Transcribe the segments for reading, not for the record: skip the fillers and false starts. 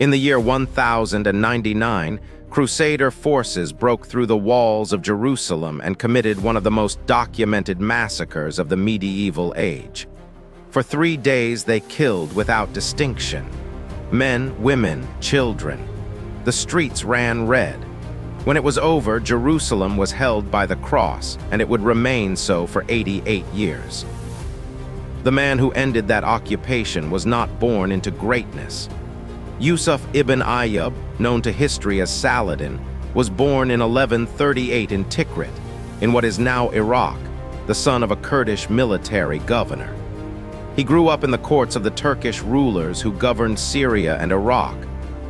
In the year 1099, Crusader forces broke through the walls of Jerusalem and committed one of the most documented massacres of the medieval age. For 3 days they killed without distinction. Men, women, children. The streets ran red. When it was over, Jerusalem was held by the cross, and it would remain so for 88 years. The man who ended that occupation was not born into greatness. Yusuf ibn Ayyub, known to history as Saladin, was born in 1138 in Tikrit, in what is now Iraq, the son of a Kurdish military governor. He grew up in the courts of the Turkish rulers who governed Syria and Iraq,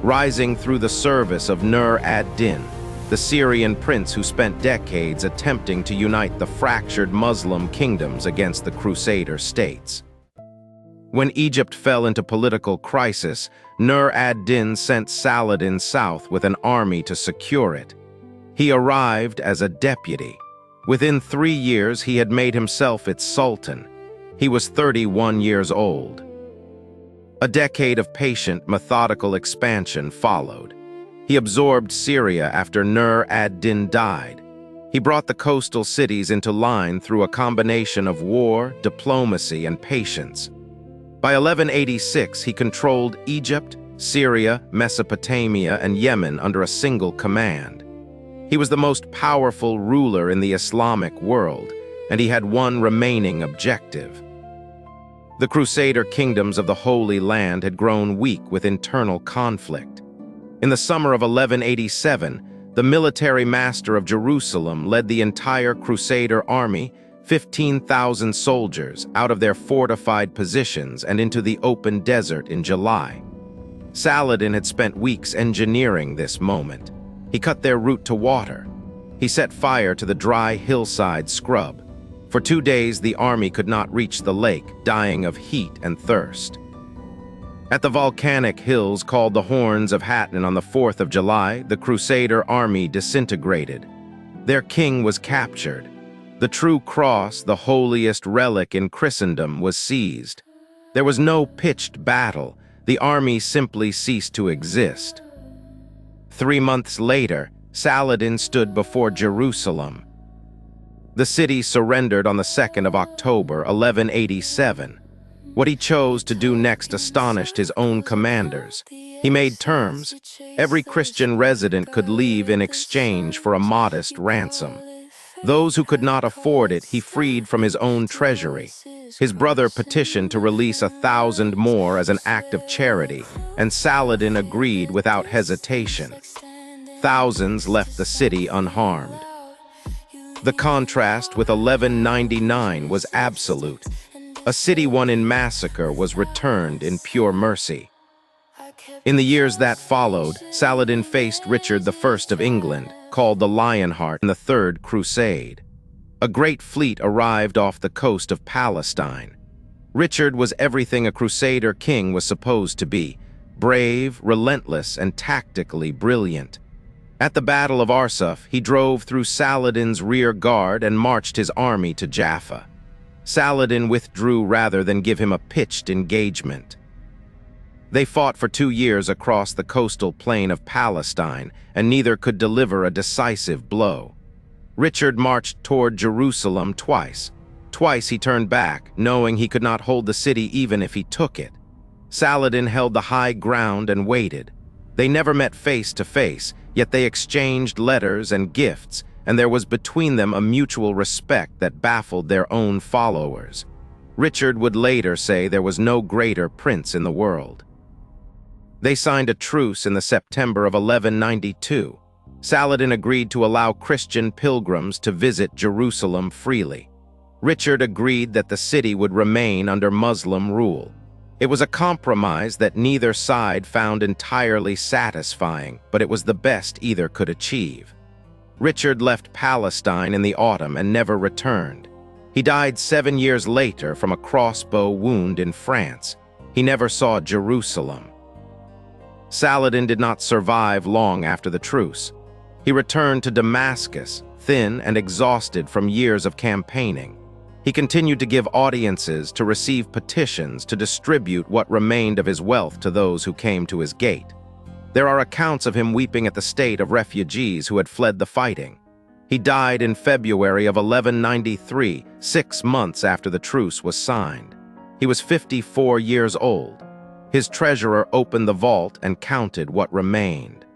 rising through the service of Nur ad-Din, the Syrian prince who spent decades attempting to unite the fractured Muslim kingdoms against the Crusader states. When Egypt fell into political crisis, Nur ad-Din sent Saladin south with an army to secure it. He arrived as a deputy. Within 3 years, he had made himself its sultan. He was 31 years old. A decade of patient, methodical expansion followed. He absorbed Syria after Nur ad-Din died. He brought the coastal cities into line through a combination of war, diplomacy, and patience. By 1186, he controlled Egypt, Syria, Mesopotamia, and Yemen under a single command. He was the most powerful ruler in the Islamic world, and he had one remaining objective. The Crusader kingdoms of the Holy Land had grown weak with internal conflict. In the summer of 1187, the military master of Jerusalem led the entire Crusader army, 15,000 soldiers, out of their fortified positions and into the open desert in July. Saladin had spent weeks engineering this moment. He cut their route to water. He set fire to the dry hillside scrub. For 2 days, the army could not reach the lake, dying of heat and thirst. At the volcanic hills called the Horns of Hattin on the 4th of July, the Crusader army disintegrated. Their king was captured. The true cross, the holiest relic in Christendom, was seized. There was no pitched battle. The army simply ceased to exist. 3 months later, Saladin stood before Jerusalem. The city surrendered on the 2nd of October, 1187. What he chose to do next astonished his own commanders. He made terms. Every Christian resident could leave in exchange for a modest ransom. Those who could not afford it, he freed from his own treasury. His brother petitioned to release 1,000 more as an act of charity, and Saladin agreed without hesitation. Thousands left the city unharmed. The contrast with 1199 was absolute. A city won in massacre was returned in pure mercy. In the years that followed, Saladin faced Richard I of England, called the Lionheart, in the Third Crusade. A great fleet arrived off the coast of Palestine. Richard was everything a Crusader king was supposed to be: brave, relentless, and tactically brilliant. At the Battle of Arsuf, he drove through Saladin's rear guard and marched his army to Jaffa. Saladin withdrew rather than give him a pitched engagement. They fought for 2 years across the coastal plain of Palestine, and neither could deliver a decisive blow. Richard marched toward Jerusalem twice. Twice he turned back, knowing he could not hold the city even if he took it. Saladin held the high ground and waited. They never met face to face, yet they exchanged letters and gifts, and there was between them a mutual respect that baffled their own followers. Richard would later say there was no greater prince in the world. They signed a truce in the September of 1192. Saladin agreed to allow Christian pilgrims to visit Jerusalem freely. Richard agreed that the city would remain under Muslim rule. It was a compromise that neither side found entirely satisfying, but it was the best either could achieve. Richard left Palestine in the autumn and never returned. He died 7 years later from a crossbow wound in France. He never saw Jerusalem. Saladin did not survive long after the truce. He returned to Damascus, thin and exhausted from years of campaigning. He continued to give audiences, to receive petitions, to distribute what remained of his wealth to those who came to his gate. There are accounts of him weeping at the state of refugees who had fled the fighting. He died in February of 1193, 6 months after the truce was signed. He was 54 years old. His treasurer opened the vault and counted what remained.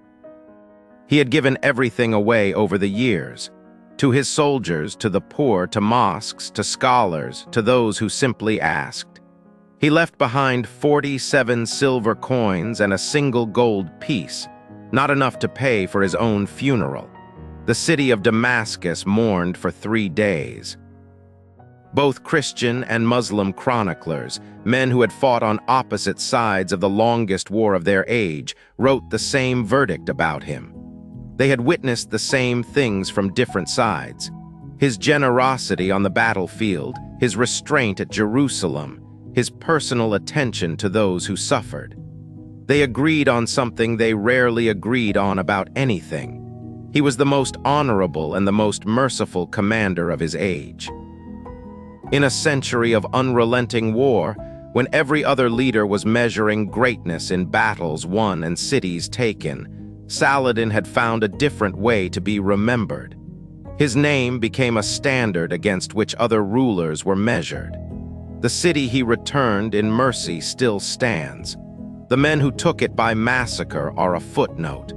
He had given everything away over the years, to his soldiers, to the poor, to mosques, to scholars, to those who simply asked. He left behind 47 silver coins and a single gold piece, not enough to pay for his own funeral. The city of Damascus mourned for 3 days. Both Christian and Muslim chroniclers, men who had fought on opposite sides of the longest war of their age, wrote the same verdict about him. They had witnessed the same things from different sides. His generosity on the battlefield, his restraint at Jerusalem, his personal attention to those who suffered. They agreed on something they rarely agreed on about anything. He was the most honorable and the most merciful commander of his age. In a century of unrelenting war, when every other leader was measuring greatness in battles won and cities taken, Saladin had found a different way to be remembered. His name became a standard against which other rulers were measured. The city he returned in mercy still stands. The men who took it by massacre are a footnote.